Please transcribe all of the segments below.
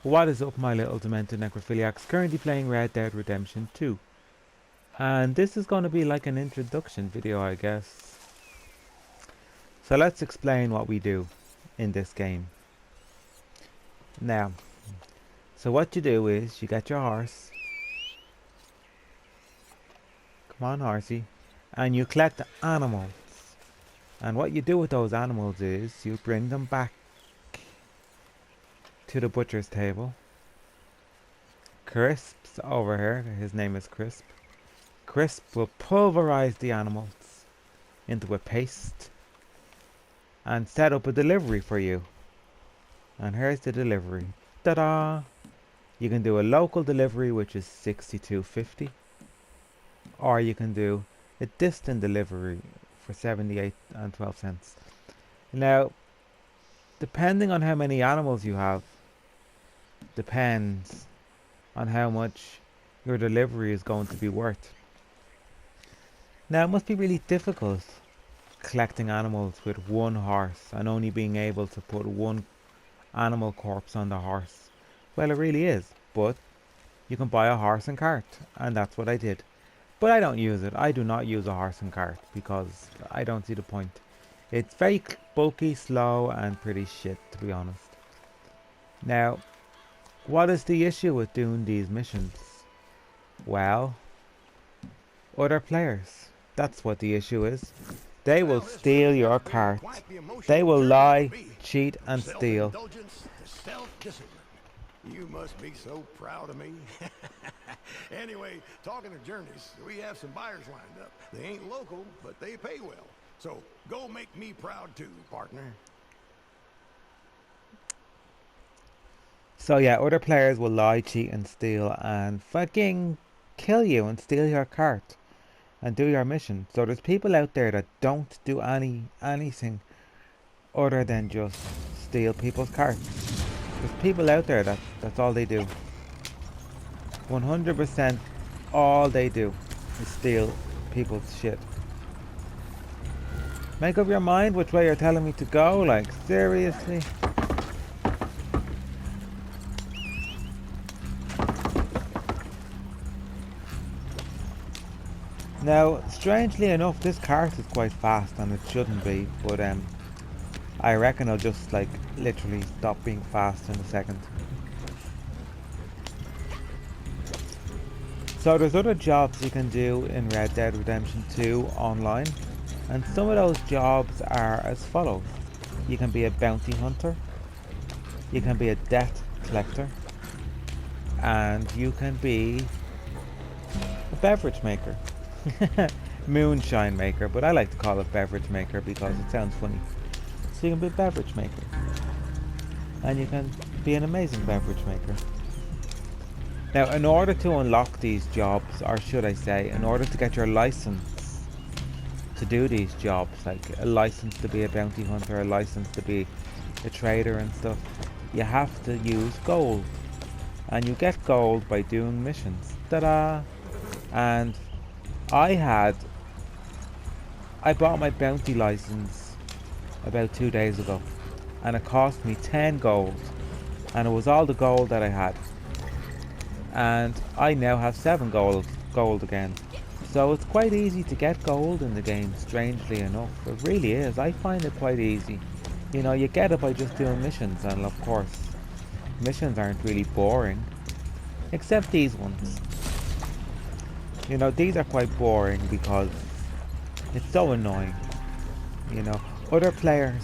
What is up, my little demented necrophiliacs? Currently playing Red Dead Redemption 2. And this is going to be like an introduction video, I guess. So let's explain what we do in this game. Now, so what you do is you get your horse. Come on, horsey. And you collect animals. And what you do with those animals is you bring them back to the butcher's table. Crisp's over here, his name is Crisp. Crisp will pulverize the animals into a paste and set up a delivery for you. And here's the delivery. Ta-da! You can do a local delivery, which is $62.50, or you can do a distant delivery for 78.12. Now, depending on how many animals you have, depends on how much your delivery is going to be worth. Now, it must be really difficult collecting animals with one horse and only being able to put one animal corpse on the horse. Well, it really is, but you can buy a horse and cart, and that's what I did. But I don't use it. I do not use a horse and cart because I don't see the point. It's very bulky, slow, and pretty shit, to be honest. Now, what is the issue with doing these missions? Well, other players. That's what the issue is. They will steal your cart. They will lie, cheat, and steal. You must be so proud of me. Anyway, talking of journeys, we have some buyers lined up. They ain't local, but they pay well. So go make me proud too, partner. So yeah, other players will lie, cheat, and steal, and fucking kill you and steal your cart and do your mission. So there's people out there that don't do anything other than just steal people's carts. There's people out there that's all they do. 100% all they do is steal people's shit. Make up your mind which way you're telling me to go, like, seriously? Now, strangely enough, this cart is quite fast, and it shouldn't be, but I reckon I'll just, like, literally stop being fast in a second. So there's other jobs you can do in Red Dead Redemption 2 online, and some of those jobs are as follows. You can be a bounty hunter, you can be a debt collector, and you can be a beverage maker. Moonshine maker, but I like to call it beverage maker because it sounds funny. So you can be a beverage maker, and you can be an amazing beverage maker. Now, in order to unlock these jobs, or should I say, in order to get your license to do these jobs, like a license to be a bounty hunter, a license to be a trader and stuff, you have to use gold. And you get gold by doing missions. Ta-da! And I bought my bounty license about 2 days ago, and it cost me 10 gold, and it was all the gold that I had, and I now have 7 gold again. So it's quite easy to get gold in the game, strangely enough. It really is. I find it quite easy. You know, you get it by just doing missions, and of course missions aren't really boring, except these ones. You know, these are quite boring because it's so annoying. You know, other players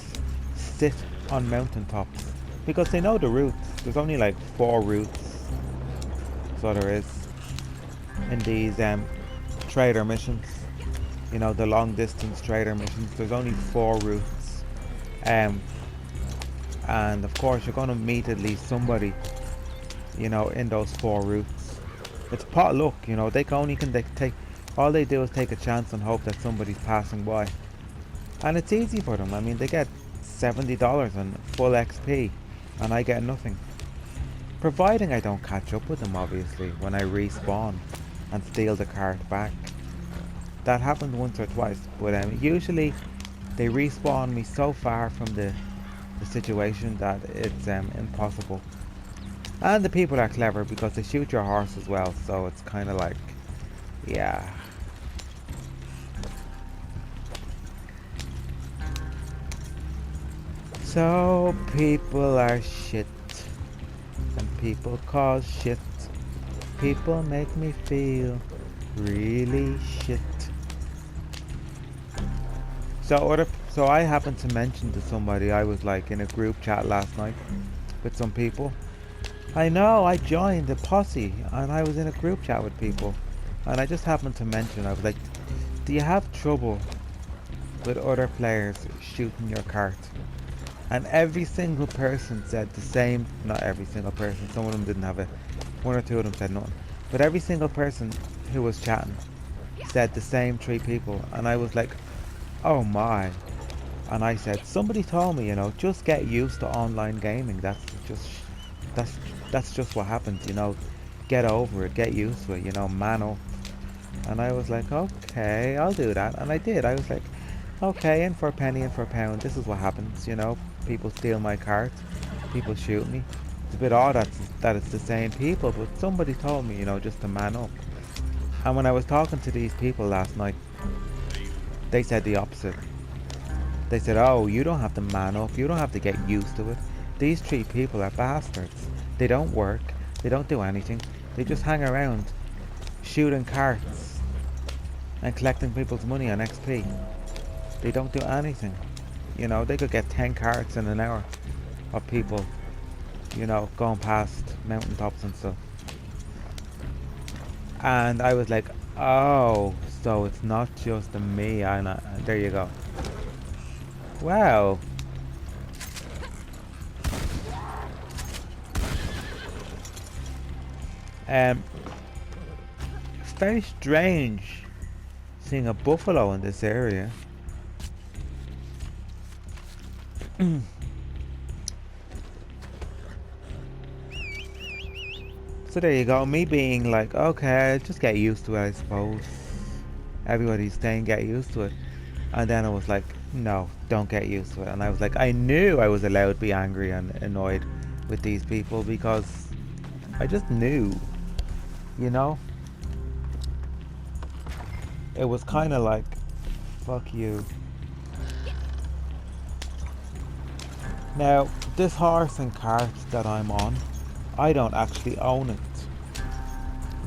sit on mountaintops because they know the routes. There's only like 4 routes. So there is in these trader missions. You know, the long distance trader missions. There's only 4 routes. And of course you're gonna meet at least somebody, you know, in those 4 routes. It's pot luck, you know. All they do is take a chance and hope that somebody's passing by, and it's easy for them. I mean, they get $70 and full XP, and I get nothing, providing I don't catch up with them, obviously, when I respawn and steal the cart back. That happened once or twice, but usually they respawn me so far from the situation that it's impossible. And the people are clever because they shoot your horse as well, so it's kind of like, yeah. So people are shit, and people cause shit. People make me feel really shit. So I happened to mention to somebody, I was like in a group chat last night with some people. I know, I joined a posse and I was in a group chat with people, and I just happened to mention, I was like, do you have trouble with other players shooting your cart? And every single person said the same. Not every single person, some of them didn't have it. One or two of them said nothing. But every single person who was chatting said the same three people. And I was like, oh my. And I said, somebody told me, just get used to online gaming. Just, that's, that's just what happens, Get over it, get used to it, man up. And I was like, okay, I'll do that. And I did. I was like, okay, in for a penny, in for a pound. This is what happens, People steal my cart. People shoot me. It's a bit odd that it's the same people, but somebody told me, just to man up. And when I was talking to these people last night, they said the opposite. They said, oh, you don't have to man up. You don't have to get used to it. These three people are bastards. They don't work. They don't do anything. They just hang around shooting carts and collecting people's money on XP. They don't do anything. They could get 10 carts in an hour of people, going past mountaintops and stuff. And I was like, oh, so it's not just me. There you go. Wow. It's very strange seeing a buffalo in this area. So there you go, me being like, okay, just get used to it, I suppose. Everybody's saying get used to it. And then I was like, no, don't get used to it. And I was like, I knew I was allowed to be angry and annoyed with these people because I just knew, It was kind of like, fuck you. Now, this horse and cart that I'm on, I don't actually own it.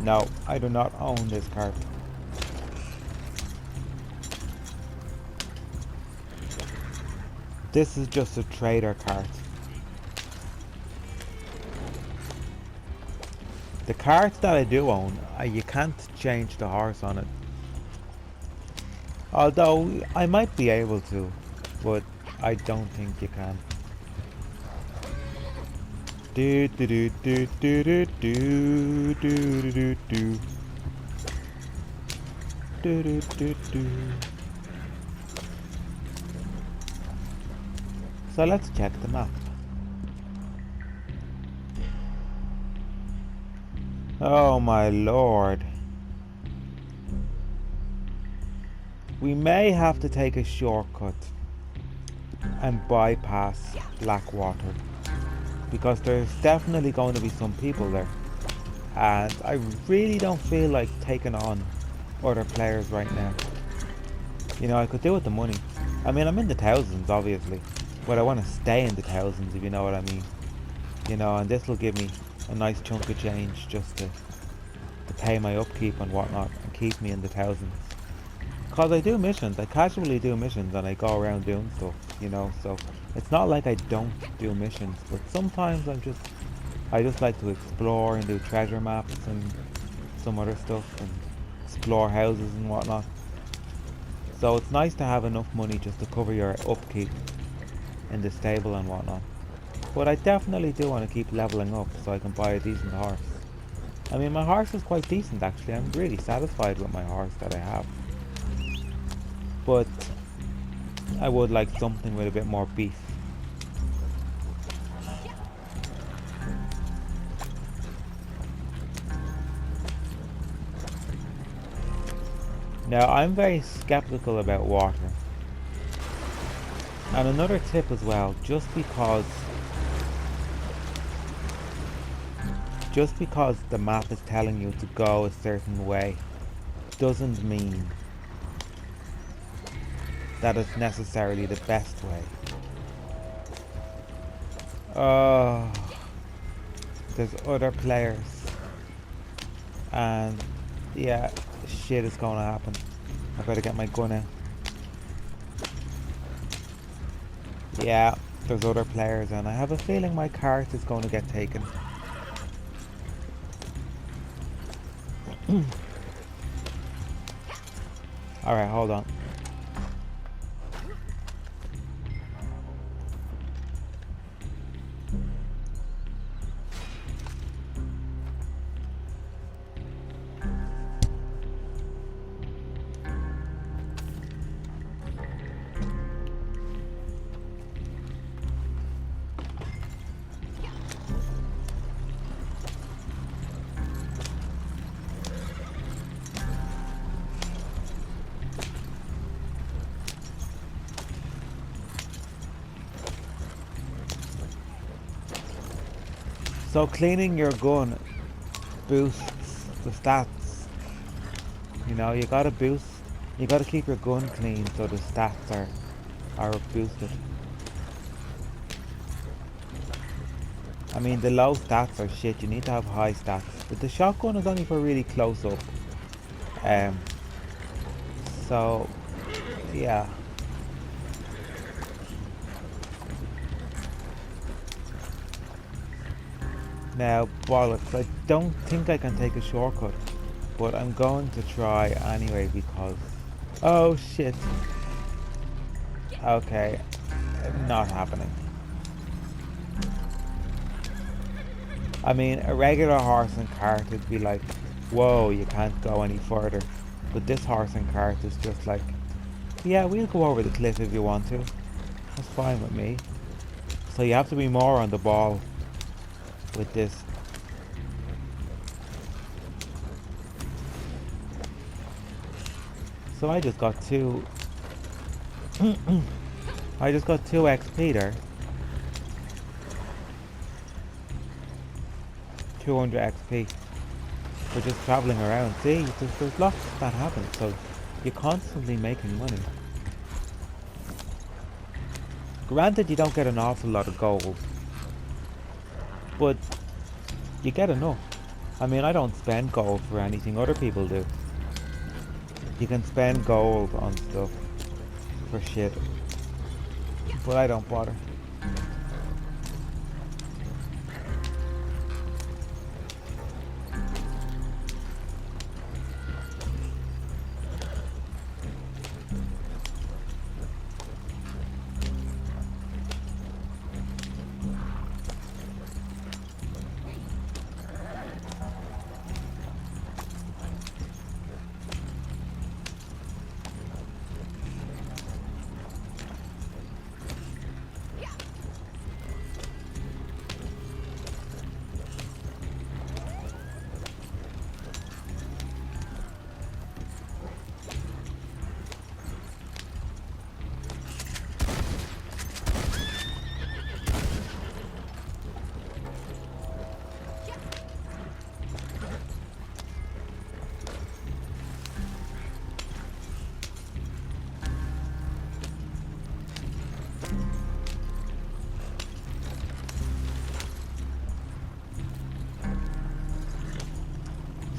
No, I do not own this cart. This is just a trader cart. The cart that I do own, you can't change the horse on it. Although, I might be able to, but I don't think you can. Do do do do do do do do do do do do do do. So let's check the map. Oh my lord. We may have to take a shortcut and bypass Blackwater, because there's definitely going to be some people there, and I really don't feel like taking on other players right now. I could do with the money. I mean, I'm in the thousands obviously, but I want to stay in the thousands, if you know what I mean. And this will give me a nice chunk of change just to pay my upkeep and whatnot and keep me in the thousands. Because I do missions, I casually do missions and I go around doing stuff, so it's not like I don't do missions, but sometimes I just like to explore and do treasure maps and some other stuff and explore houses and whatnot. So it's nice to have enough money just to cover your upkeep in the stable and whatnot. But I definitely do want to keep leveling up so I can buy a decent horse. I mean, my horse is quite decent actually. I'm really satisfied with my horse that I have. But I would like something with a bit more beef. Now, I'm very skeptical about water. And another tip as well, just because just because the map is telling you to go a certain way doesn't mean that it's necessarily the best way. Oh, there's other players, and yeah, shit is gonna happen. I better get my gun out. Yeah, there's other players, and I have a feeling my cart is going to get taken. Alright, hold on. So cleaning your gun boosts the stats. You know, you gotta keep your gun clean so the stats are boosted. I mean, the low stats are shit, you need to have high stats. But the shotgun is only for really close up. So, yeah. Now, bollocks, I don't think I can take a shortcut, but I'm going to try anyway because... Oh shit. Okay, not happening. I mean, a regular horse and cart would be like, whoa, you can't go any further. But this horse and cart is just like, yeah, we'll go over the cliff if you want to. That's fine with me. So you have to be more on the ball with this. So I just got two I just got 2 XP there. 200 XP for just traveling around. See, there's lots that happen, so you're constantly making money. Granted, you don't get an awful lot of gold, but you get enough. I mean, I don't spend gold for anything, other people do. You can spend gold on stuff for shit, but I don't bother.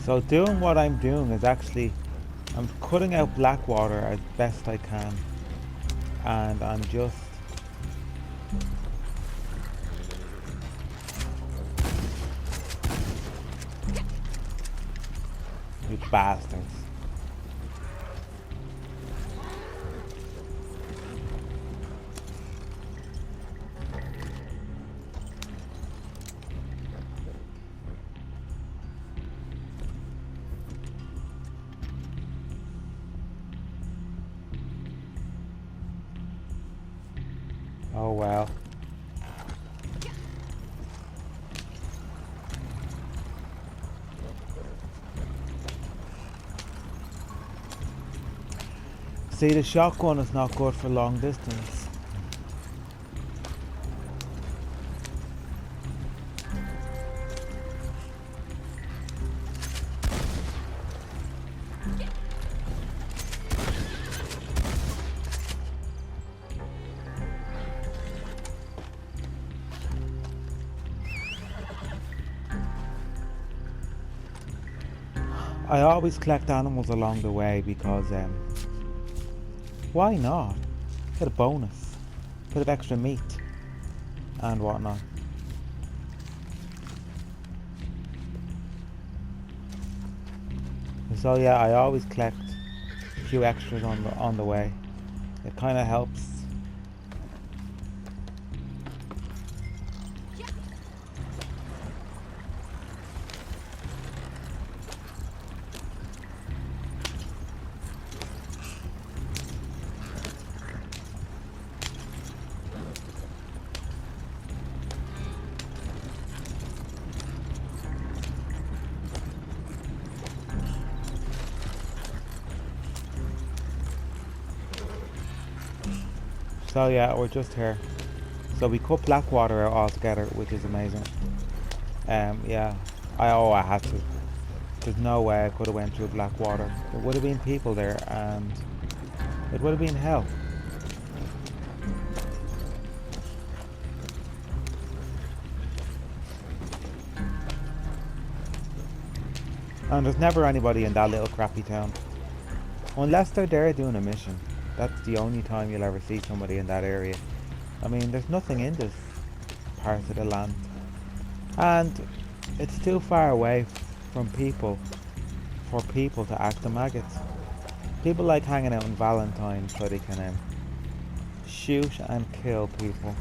So doing what I'm doing is actually, I'm cutting out Blackwater as best I can, and I'm just you bastards. Oh well. See, the shotgun is not good for long distance. I always collect animals along the way because why not? Get a bonus, bit of extra meat and whatnot. So yeah, I always collect a few extras on the way. It kind of helps. So yeah, we're just here. So we cut Blackwater out altogether, which is amazing. Yeah, I had to. There's no way I could have went through Blackwater. There would have been people there, and it would have been hell. And there's never anybody in that little crappy town, unless they're there doing a mission. That's the only time you'll ever see somebody in that area. I mean, there's nothing in this part of the land, and it's too far away from people for people to act the maggots. People like hanging out in Valentine so they can shoot and kill people.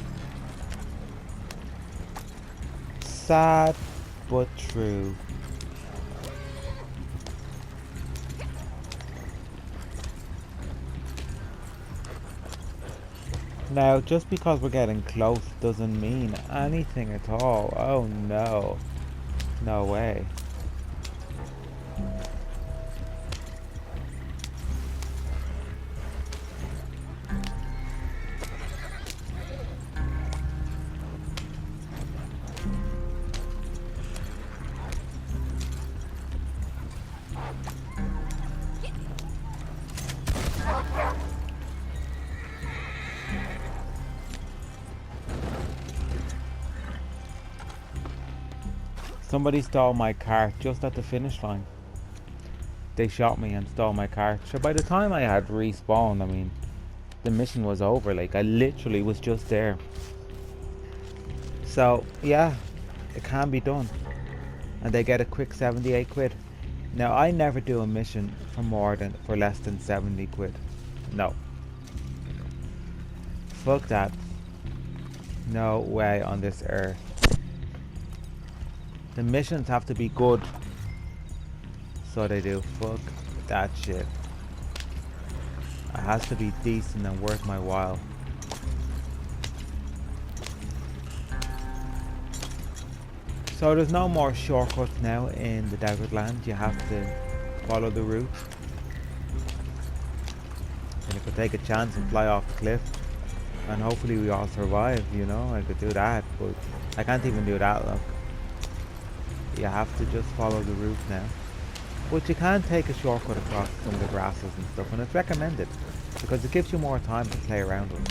Sad but true. Now, just because we're getting close doesn't mean anything at all. Oh no. No way. Somebody stole my cart just at the finish line. They shot me and stole my cart. So by the time I had respawned, I mean, the mission was over. Like, I literally was just there. So, yeah, it can be done. And they get a quick 78 quid. Now, I never do a mission for less than 70 quid. No. Fuck that. No way on this earth. The missions have to be good. So they do. Fuck that shit. It has to be decent and worth my while. So there's no more shortcuts now in the desert land. You have to follow the route. And you could take a chance and fly off the cliff. And hopefully we all survive, you know. I could do that, but I can't even do that, look. You have to just follow the route now. But you can take a shortcut across some of the grasses and stuff, and it's recommended because it gives you more time to play around with.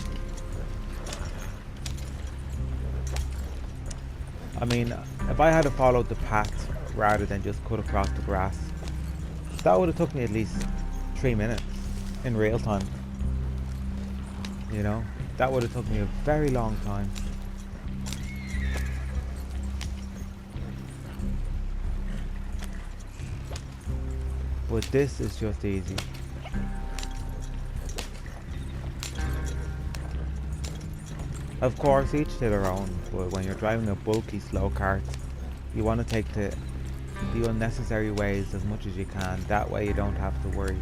I mean, if I had followed the path rather than just cut across the grass, that would have took me at least 3 minutes in real time. You know, that would have took me a very long time. But this is just easy. Of course, each to their own, but when you're driving a bulky slow cart, you want to take the unnecessary ways as much as you can. That way you don't have to worry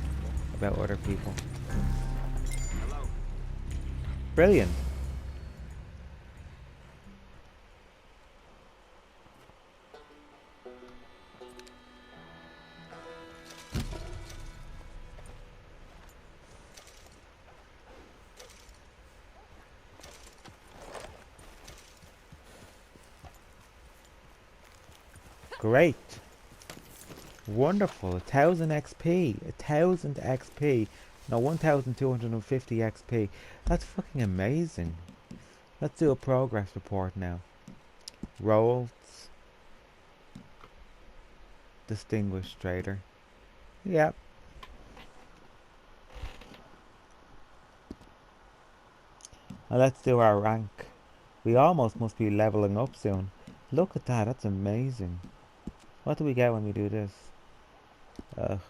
about other people. Hello. Brilliant. Great. Wonderful. 1000 XP. 1000 XP. No, 1250 XP. That's fucking amazing. Let's do a progress report now. Roles. Distinguished trader. Yeah. And let's do our rank. We almost must be leveling up soon. Look at that, that's amazing. What do we get when we do this? Ugh.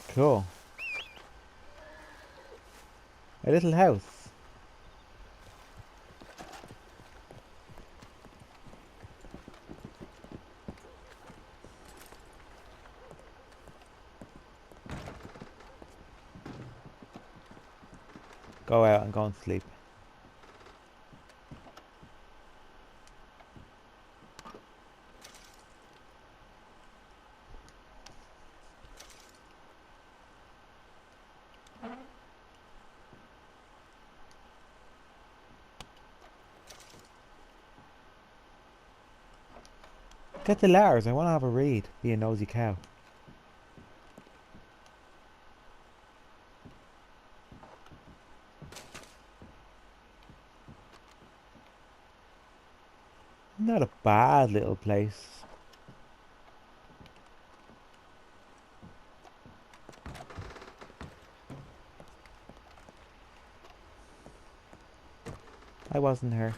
Cool. A little house. Go out and go and sleep. Get the letters, I want to have a read. Be a nosy cow. Not a bad little place. I wasn't her.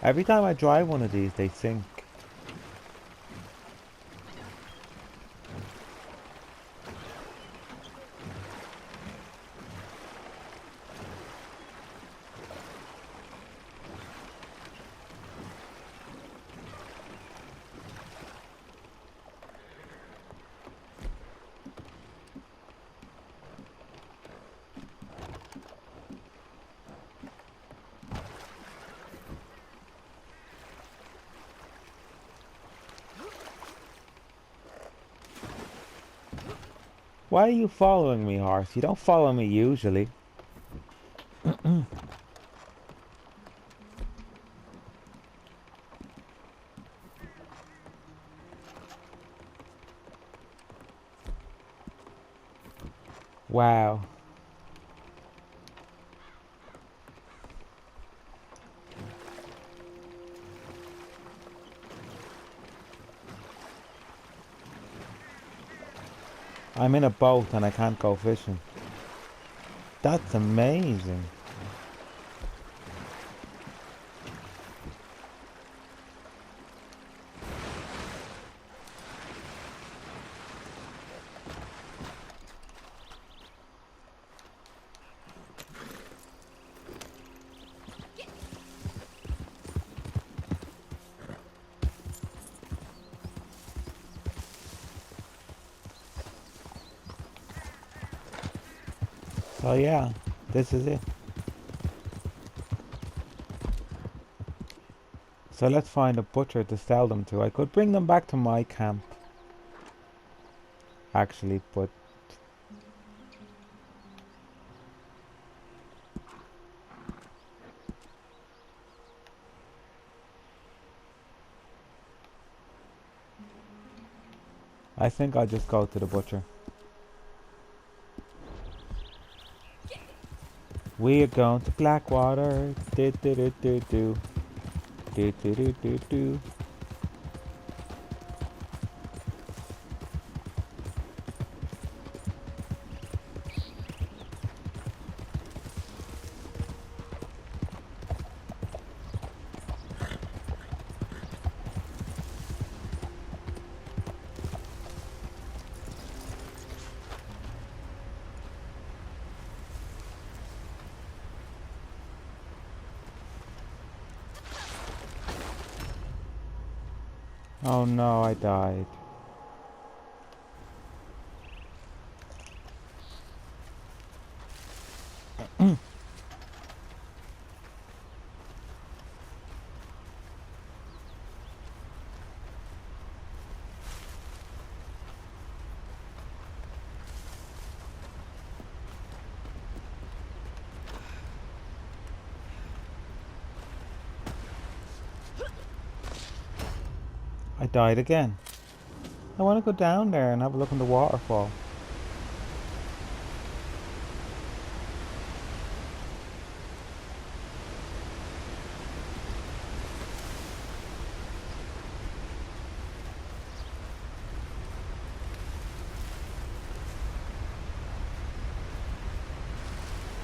Every time I drive one of these, they sink. Why are you following me, horse? You don't follow me usually. Wow. I'm in a boat and I can't go fishing. That's amazing. So yeah, this is it. So let's find a butcher to sell them to. I could bring them back to my camp, actually, but I think I'll just go to the butcher. We are going to Blackwater. Do do do do do. Do do do do do. Oh no, I died. I died again. I want to go down there and have a look in the waterfall.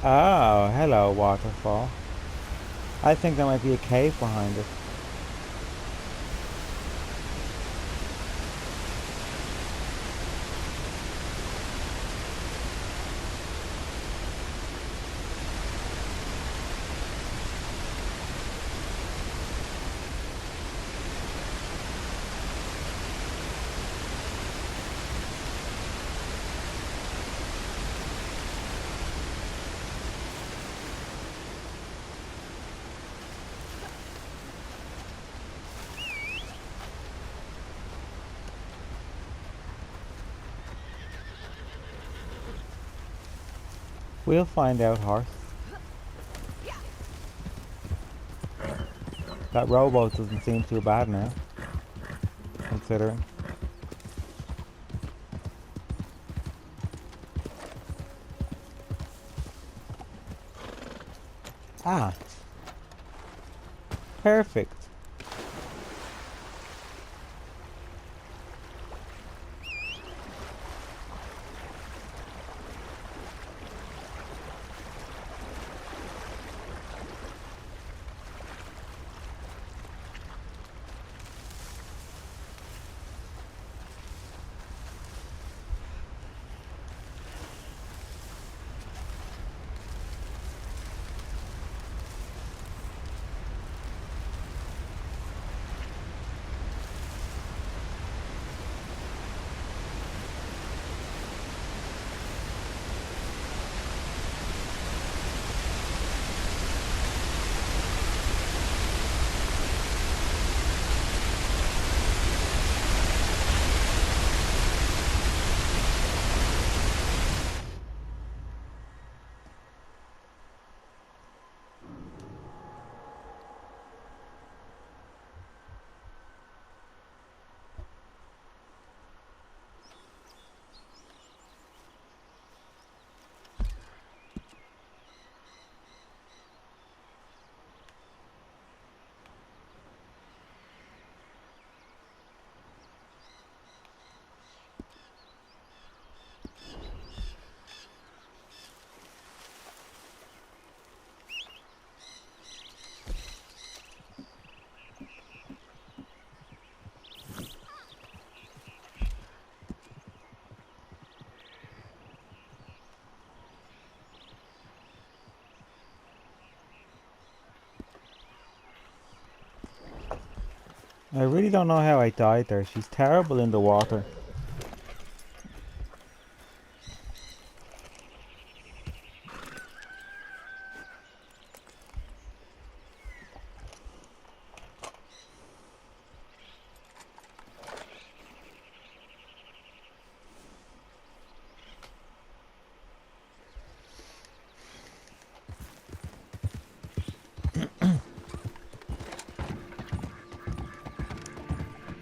Oh, hello, waterfall. I think there might be a cave behind it. We'll find out, horse. That rowboat doesn't seem too bad now, considering. Ah, perfect. I really don't know how I died there. She's terrible in the water.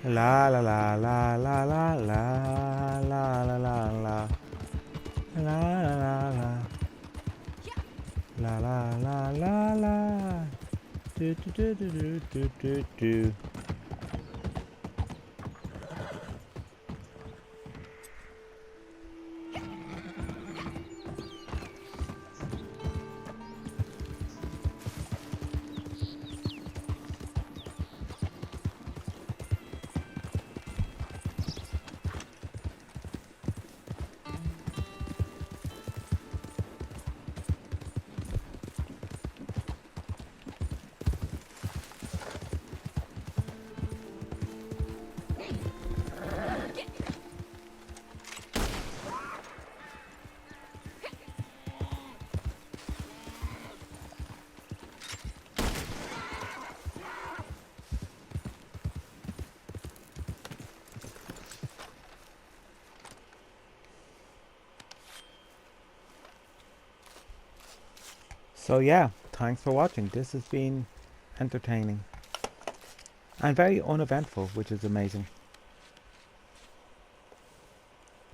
La la la la la la la la la la la la la la la la la la la do do do do do do do. So yeah, thanks for watching. This has been entertaining. And very uneventful, which is amazing.